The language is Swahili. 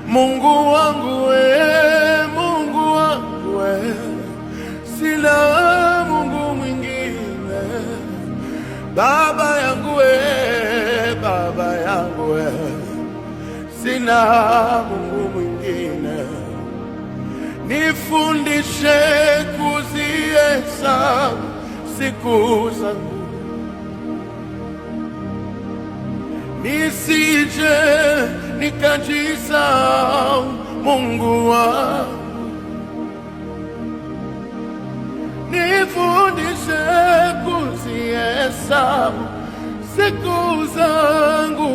Mungu wangu Mungu wangu sina Mungu mwingine. Baba yangu Baba yangu sina Mungu mwingine. Nifundishe kuzihesabu siku zangu, nisije nikajisahau Mungu wangu. Nifundishe kuzihesabu siku zangu,